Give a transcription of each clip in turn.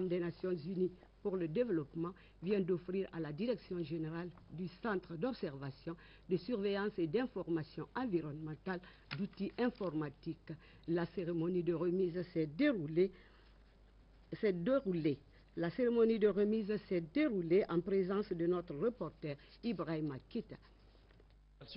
des Nations Unies pour le développement vient d'offrir à la Direction générale du Centre d'observation, de surveillance et d'information environnementale d'outils informatiques. La cérémonie de remise s'est déroulée. La cérémonie de remise s'est déroulée en présence de notre reporter Ibrahima Kita.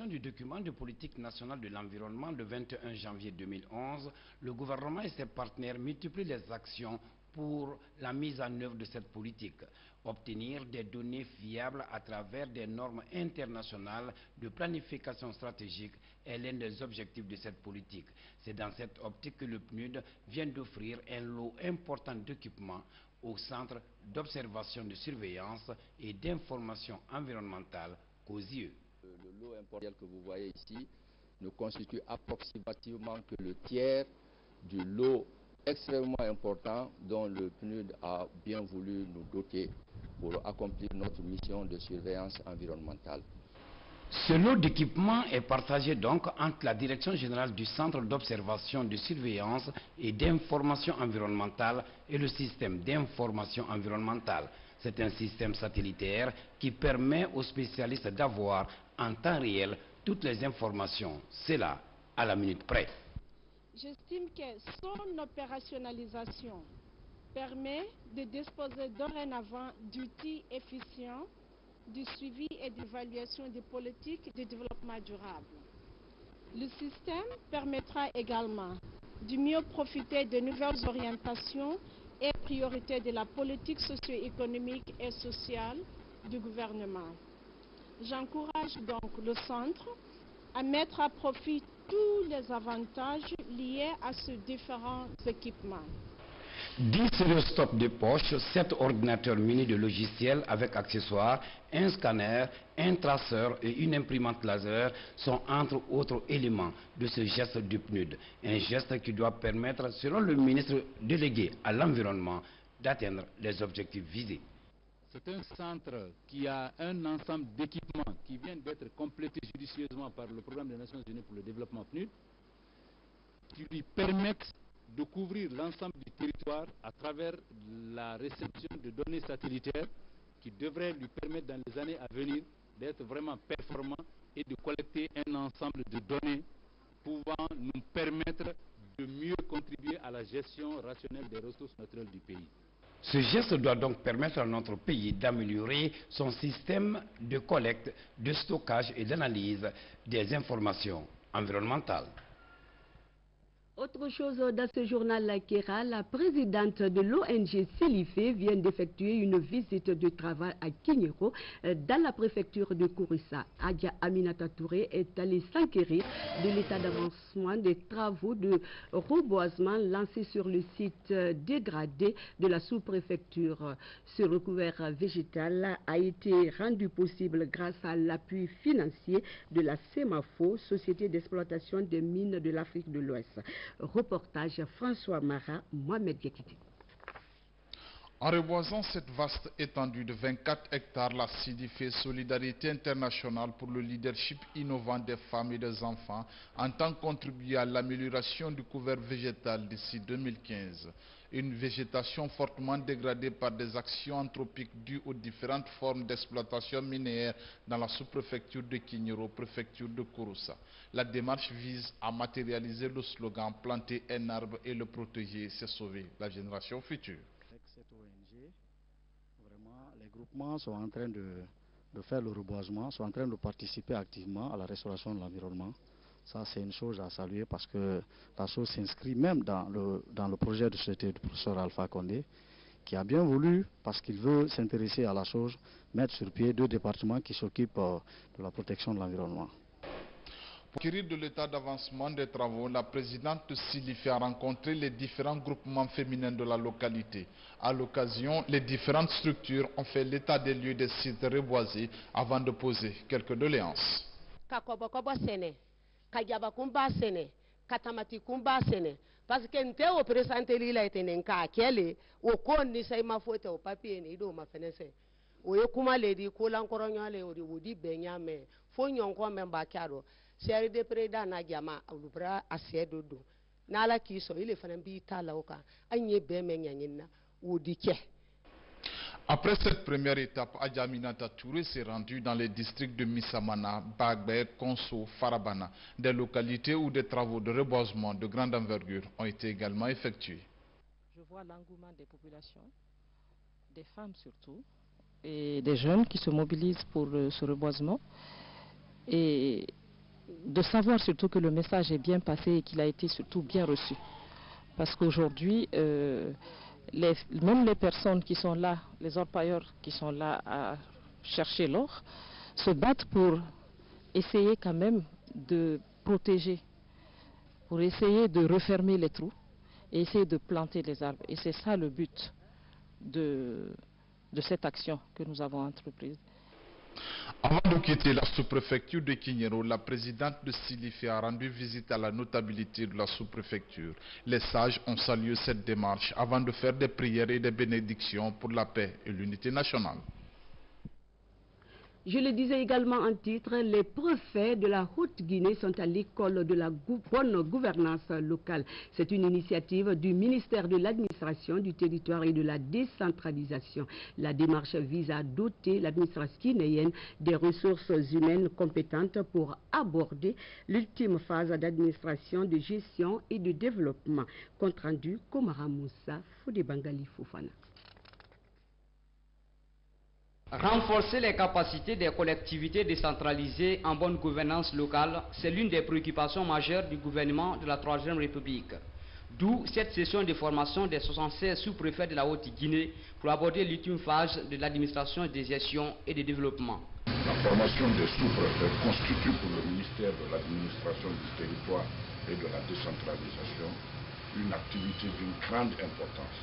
Du document de politique nationale de l'environnement le 21 janvier 2011, le gouvernement et ses partenaires multiplient les actions pour la mise en œuvre de cette politique. Obtenir des données fiables à travers des normes internationales de planification stratégique est l'un des objectifs de cette politique. C'est dans cette optique que le PNUD vient d'offrir un lot important d'équipements au Centre d'observation, de surveillance et d'information environnementale COSIE. Le lot important que vous voyez ici ne constitue approximativement que le tiers du lot extrêmement important dont le PNUD a bien voulu nous doter pour accomplir notre mission de surveillance environnementale. Ce lot d'équipements est partagé donc entre la Direction générale du Centre d'observation, de surveillance et d'information environnementale et le système d'information environnementale. C'est un système satellitaire qui permet aux spécialistes d'avoir en temps réel toutes les informations. C'est là, à la minute près. J'estime que son opérationnalisation permet de disposer dorénavant d'outils efficients de suivi et d'évaluation des politiques de développement durable. Le système permettra également de mieux profiter de nouvelles orientations et priorités de la politique socio-économique et sociale du gouvernement. J'encourage donc le centre à mettre à profit tous les avantages liés à ces différents équipements. 10 stéréoscopes de poche, 7 ordinateurs munis de logiciels avec accessoires, un scanner, un traceur et une imprimante laser sont entre autres éléments de ce geste du PNUD. Un geste qui doit permettre, selon le ministre délégué à l'environnement, d'atteindre les objectifs visés. C'est un centre qui a un ensemble d'équipements qui viennent d'être complétés judicieusement par le Programme des Nations Unies pour le développement PNUD, qui lui permettent de couvrir l'ensemble du territoire à travers la réception de données satellitaires qui devraient lui permettre dans les années à venir d'être vraiment performant et de collecter un ensemble de données pouvant nous permettre de mieux contribuer à la gestion rationnelle des ressources naturelles du pays. Ce geste doit donc permettre à notre pays d'améliorer son système de collecte, de stockage et d'analyse des informations environnementales. Autre chose dans ce journal Kéra, la présidente de l'ONG Célifé vient d'effectuer une visite de travail à Kigniro dans la préfecture de Kourissa. Adja Aminata Touré est allée s'enquérir de l'état d'avancement des travaux de reboisement lancés sur le site dégradé de la sous-préfecture. Ce recouvert végétal a été rendu possible grâce à l'appui financier de la SEMAFO, Société d'exploitation des mines de l'Afrique de l'Ouest. Reportage François Marat, Mohamed Gekiti. En reboisant cette vaste étendue de 24 hectares, la CIDI fait Solidarité internationale pour le leadership innovant des femmes et des enfants entend contribuer à l'amélioration du couvert végétal d'ici 2015. Une végétation fortement dégradée par des actions anthropiques dues aux différentes formes d'exploitation minière dans la sous-préfecture de Kigniro, préfecture de Kouroussa. La démarche vise à matérialiser le slogan « Planter un arbre et le protéger, c'est sauver la génération future ». Avec cette ONG, vraiment, les groupements sont en train de faire le reboisement, sont en train de participer activement à la restauration de l'environnement. Ça, c'est une chose à saluer parce que la chose s'inscrit même dans le projet de société du professeur Alpha Condé, qui a bien voulu, parce qu'il veut s'intéresser à la chose, mettre sur pied 2 départements qui s'occupent de la protection de l'environnement. Pour acquérir de l'état d'avancement des travaux, la présidente de Silifé a rencontré les différents groupements féminins de la localité. À l'occasion, les différentes structures ont fait l'état des lieux des sites reboisés avant de poser quelques doléances. Parce que nous avons présenté l'île ka kele o ko ni sai ma foto o papier ni do ma fenese o ye kuma le di ko lan koronyo le o di wudi benya me fo nyon ko men ba kado seri de preda na jama alubra asedo do na la ki so ile fana bi tala o ka anye be men nyanyin na ou du quai. Après cette première étape, Adjaminata Touré s'est rendu dans les districts de Missamana, Bagbe, Konso, Farabana, des localités où des travaux de reboisement de grande envergure ont été également effectués. Je vois l'engouement des populations, des femmes surtout, et des jeunes qui se mobilisent pour ce reboisement, et de savoir surtout que le message est bien passé et qu'il a été surtout bien reçu. Parce qu'aujourd'hui, même les personnes qui sont là, les orpailleurs qui sont là à chercher l'or, se battent pour essayer quand même de protéger, pour essayer de refermer les trous et essayer de planter les arbres. Et c'est ça le but de cette action que nous avons entreprise. Avant de quitter la sous-préfecture de Kignero, la présidente de Silifé a rendu visite à la notabilité de la sous-préfecture. Les sages ont salué cette démarche avant de faire des prières et des bénédictions pour la paix et l'unité nationale. Je le disais également en titre, les préfets de la Haute-Guinée sont à l'école de la bonne gouvernance locale. C'est une initiative du ministère de l'administration, du territoire et de la décentralisation. La démarche vise à doter l'administration guinéenne des ressources humaines compétentes pour aborder l'ultime phase d'administration, de gestion et de développement. Compte rendu, Komara Moussa, Fodé Bangali Fofana. Renforcer les capacités des collectivités décentralisées en bonne gouvernance locale, c'est l'une des préoccupations majeures du gouvernement de la Troisième République. D'où cette session de formation des 76 sous-préfets de la Haute-Guinée pour aborder l'ultime phase de l'administration de gestion et de développement. La formation des sous-préfets constitue pour le ministère de l'administration du territoire et de la décentralisation une activité d'une grande importance.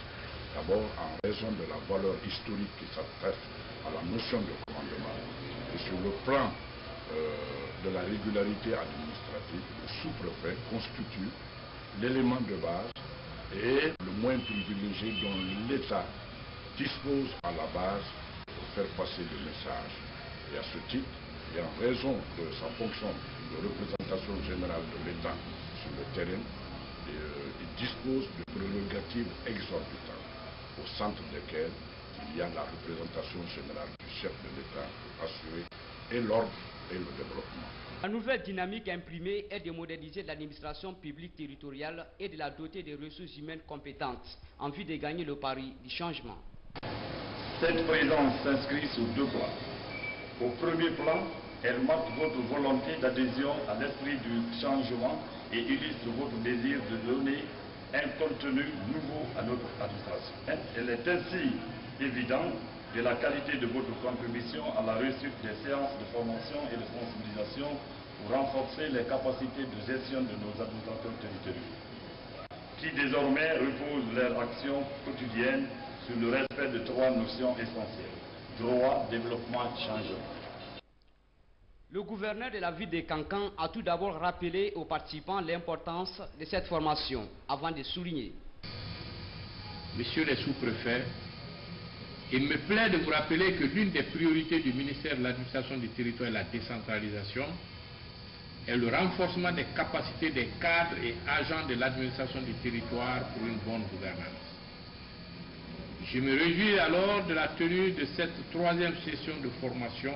D'abord en raison de la valeur historique qui s'attache à la notion de commandement et sur le plan de la régularité administrative, le sous-préfet constitue l'élément de base et le moyen privilégié dont l'État dispose à la base pour faire passer le message. Et à ce titre, et en raison de sa fonction de représentation générale de l'État sur le terrain, il dispose de prérogatives exorbitantes, au centre desquelles il y a la représentation générale du chef de l'État assurée et l'ordre et le développement. La nouvelle dynamique imprimée est de moderniser l'administration publique territoriale et de la doter des ressources humaines compétentes en vue de gagner le pari du changement. Cette présence s'inscrit sur deux plans. Au premier plan, elle marque votre volonté d'adhésion à l'esprit du changement et illustre votre désir de donner un contenu nouveau à notre administration. Elle est ainsi évidente de la qualité de votre contribution à la réussite des séances de formation et de sensibilisation pour renforcer les capacités de gestion de nos administrations territoriales, qui désormais reposent leur action quotidienne sur le respect de trois notions essentielles: droit, développement, changement. Le gouverneur de la ville de Kankan a tout d'abord rappelé aux participants l'importance de cette formation, avant de souligner. Messieurs les sous-préfets, il me plaît de vous rappeler que l'une des priorités du ministère de l'administration du territoire et de la décentralisation est le renforcement des capacités des cadres et agents de l'administration du territoire pour une bonne gouvernance. Je me réjouis alors de la tenue de cette troisième session de formation